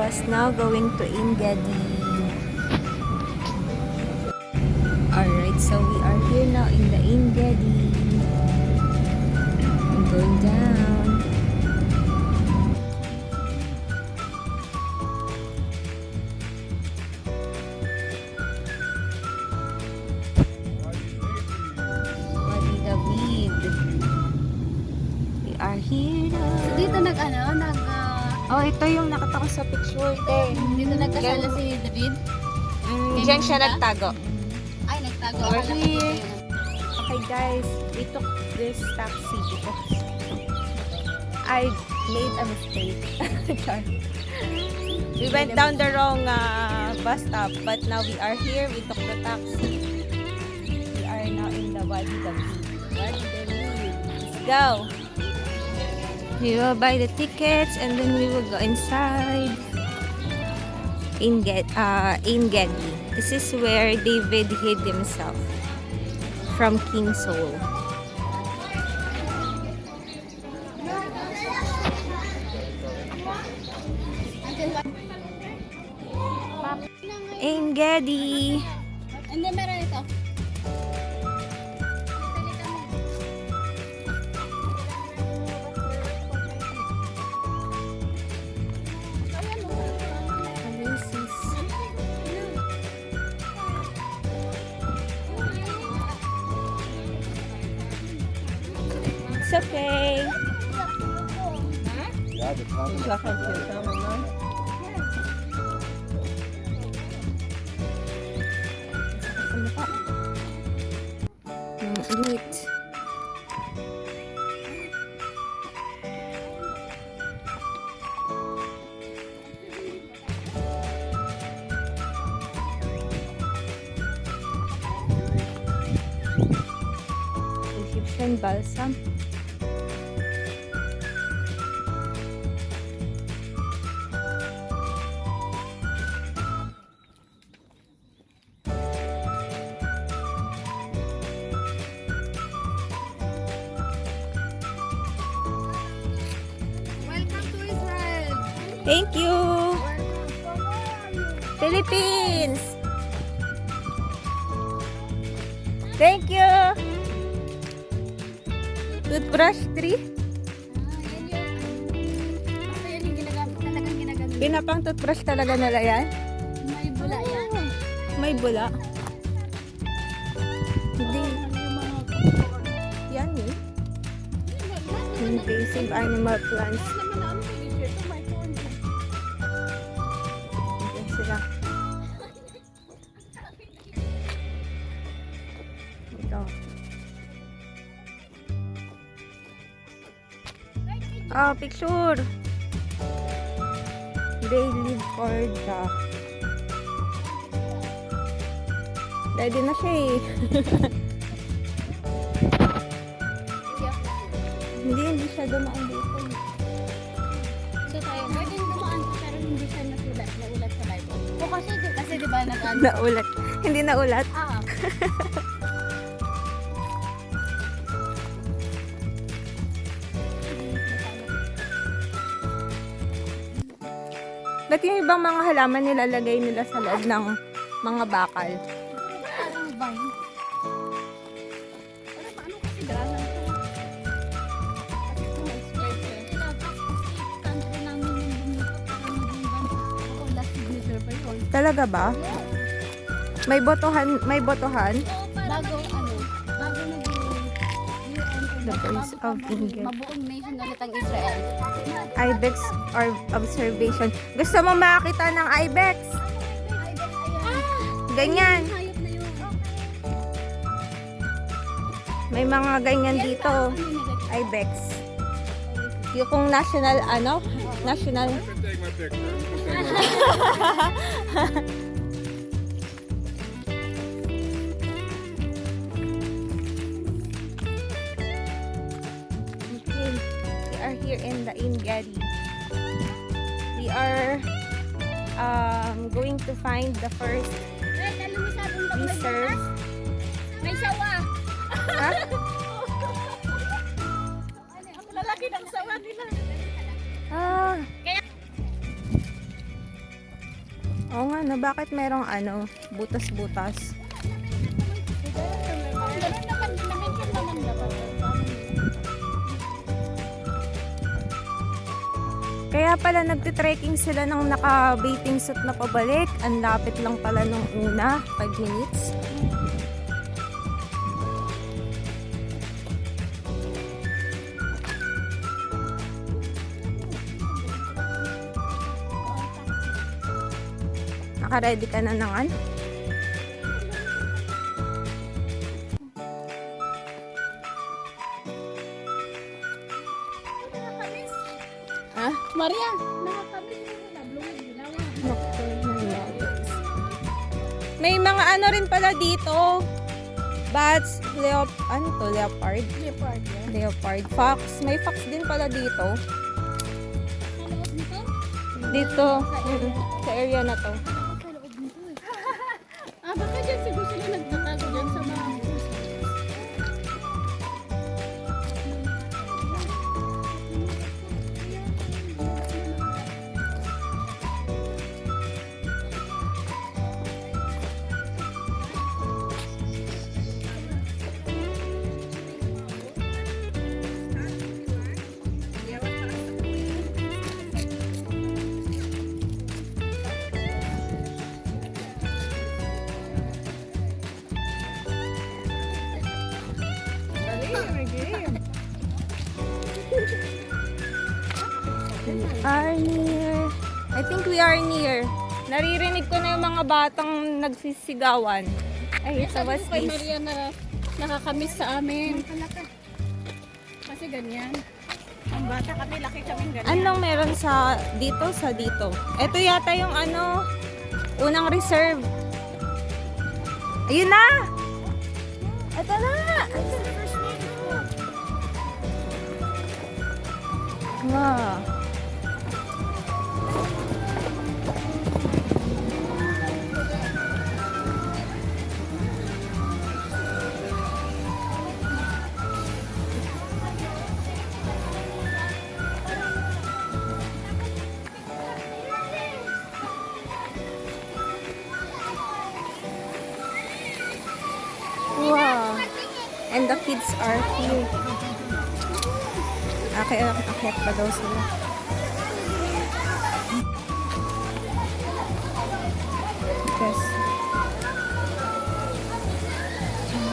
bus now going to Gedi. Alright, so we are here now in the Gedi. I'm going down. Wadi David. We are here now. So dito Oh, ito yung nakita ko sa picture, te. dito nagkasala si David. Diyan siya nagtago. Ay, nagtago. We're Akala ko here. yun. Okay guys, we took this taxi because I made a mistake. Char. We went down the wrong bus stop, but now we are here. We took the taxi. We are now in the Wadi. Let's go. We will buy the tickets and then we will go inside in Gedi. This is where David hid himself from King Saul. In Gedi. And then meron ito. It's okay. Init. Egyptian balsam. Welcome to Israel. Thank you. Philippines. Thank you. Toothbrush 3. Yan yung ginagamit. Talagang ginagamit. Pinapang toothbrush talaga nila yan. May bula yan. May bula. Hindi. Yan eh. Invasive animal plants. Yan sila. Ito. Ah, picture. They live for the... Ready na siya eh. Hindi siya dumaan dito. So tayo, pwedeng dumaan pero hindi siya naulat sa Bible. O kasi di ba Naulat. Hindi naulat. Ah. Ba't yung ibang mga halaman nilalagay nila sa loob ng mga bakal? Parang vine. Pero paano kasi daanan ito? Kasi kung mag-spread siya. Country namin yung bumito para maging vine. Ako last signature pa yun. Talaga ba? May botohan? Bago naging The voice of India. mabuong nation ulit ang Israel. Ibex or observation. Gusto mo makakita ng ibex? Ganyan. Hayop na yun. May mga ganyan dito. Ibex. Yung kung national, national. Take my picture. Okay. We are here in the Gedi. We are going to find the first reserve. May sawa. Ha? Ang lalaki ng sawa nila. Ah. Oo nga, no, bakit merong ano, butas-butas? Ganun naman, na-mention naman dapat. Kaya pala nagtitrekking sila ng naka-bathing suit na pabalik. Ang lapit lang pala nung una, 5 minutes. Naka-ready ka na ng ano? Ha? Maria, nakakabit mo na. Blumig, ginawa. Nocturnal levels. May mga ano rin pala dito. Bats, ano to? Leopard? Leopard, yeah. Leopard. Fox. May fox din pala dito. Sa loob nito? Dito. Sa area na to. Sa loob nito eh. Baka dyan siguro sila nagtatago dyan sa mga We are near. I think we are near. Naririnig ko na yung mga batang nagsisigawan. Ay, sa sabi ko kay Wadi. Maria na nakakamiss sa amin. Kasi ganyan. Ang bata kami, laki kaming ganyan. Anong meron sa dito? Sa dito. Ito yata yung ano, unang reserve. Ayun na! Ito na! Wow. Wow. And the kids are here. Akyat pa daw sila. Yes.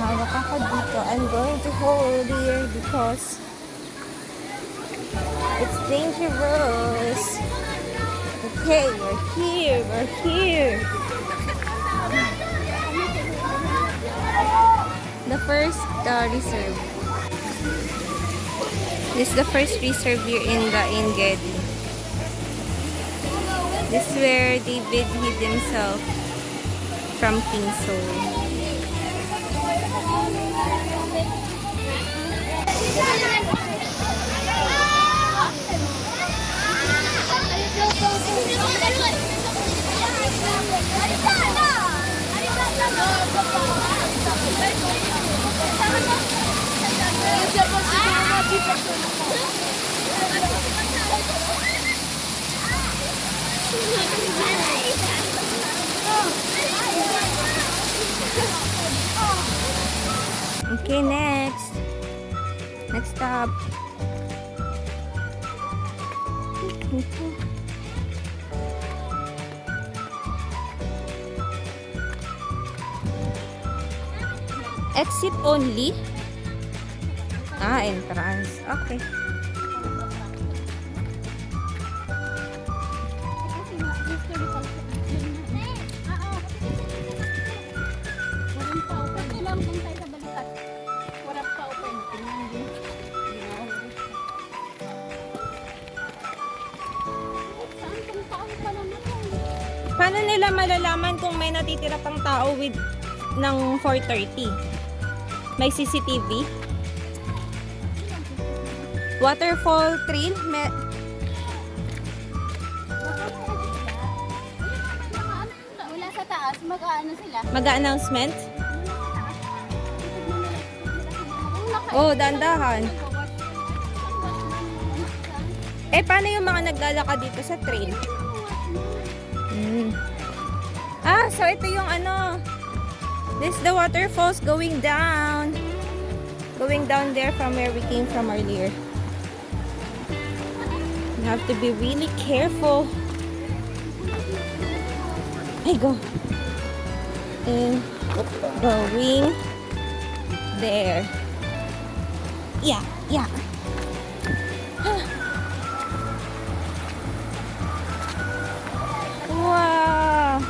Hawak ako dito. I'm going to hold here because it's dangerous. Okay, we're here. We're here. The first reserve. This is the first reserve here in Gedi. This is where David hid himself from King Saul. Okay, next. Next stop. Exit only? Ah, entrance. Okay. Kasi nga, historical walang pa open. Ito lang kung tayo sa balikat. Walang pa open. Tingnan din. Saan kung tao pa naman yun? Paano nila malalaman kung may natitira pang tao with ng 4:30? May CCTV? Waterfall trail? Wala sa taas, mag-ano sila. Mag-announcement? Oh, dandahan. Eh, paano yung mga naglalakad dito sa trail? So ito yung ano. This is the waterfalls going down. Going down there from where we came from earlier. You have to be really careful. Hey, go. And going there. Yeah, yeah. Wow.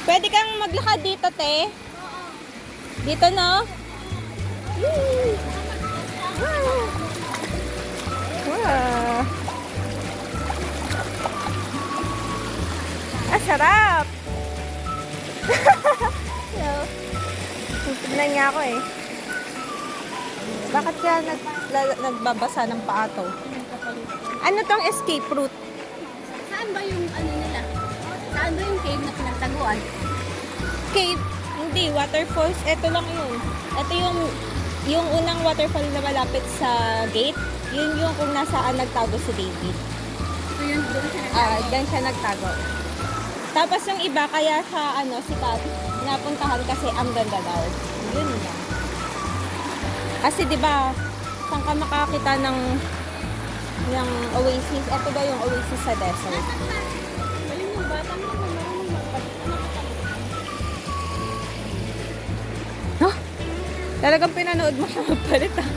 Pwede kang maglakad dito, te. Dito, no? Wow. Sarap. Hello. Tignan niya ako eh. Bakit kaya nagbabasa ng paa to? Ano tong escape route? Saan ba yung ano nila? Saan ba yung cave na pinagtaguan? Cave? Hindi, waterfalls. Ito lang yun. Ito yung unang waterfall na malapit sa gate. Yun yung kung nasaan nagtago si David. So yun doon siya nagtago? Diyan siya nagtago. Tapos yung iba, kaya siya, sikat, napuntahan kasi ang ganda daw. Yun lang. Kasi di ba saan ka makakita ng oasis? Ito daw yung oasis sa desert. Ayun yung batang yun, marunong magpalit. Huh? Talagang pinanood mo siya magpalit ah.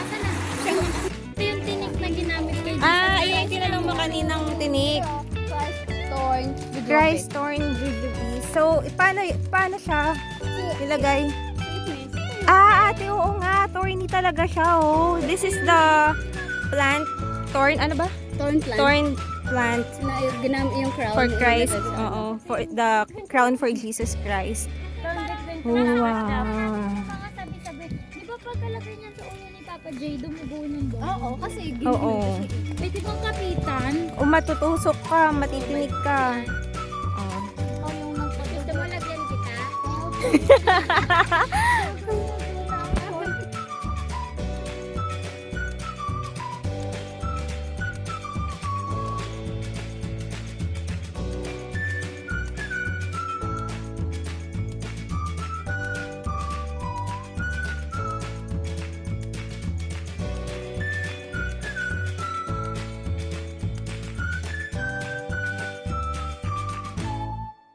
Asa na? Ito yung tinik na ginamit kay Ayun yung tinanong mo kaninang tinik. Rice torn jujube. So, paano siya ilagay? Ate, oo nga. Thorny talaga siya, oh. This is the plant. Thorn, ano ba? Thorn plant. Thorn plant Na ginamit yung crown. for Christ. Oo. For the crown for Jesus Christ. Wow. Mga sabi-sabi, di ba pagkalagay niya sa ulo ni Papa J, dumugo ng buhok? Oo, kasi Oo. pwede bang kapitan? O matutusok ka, matitinig ka. Oh. Ikaw yung magpapagod. Gusto mo lagyan kita?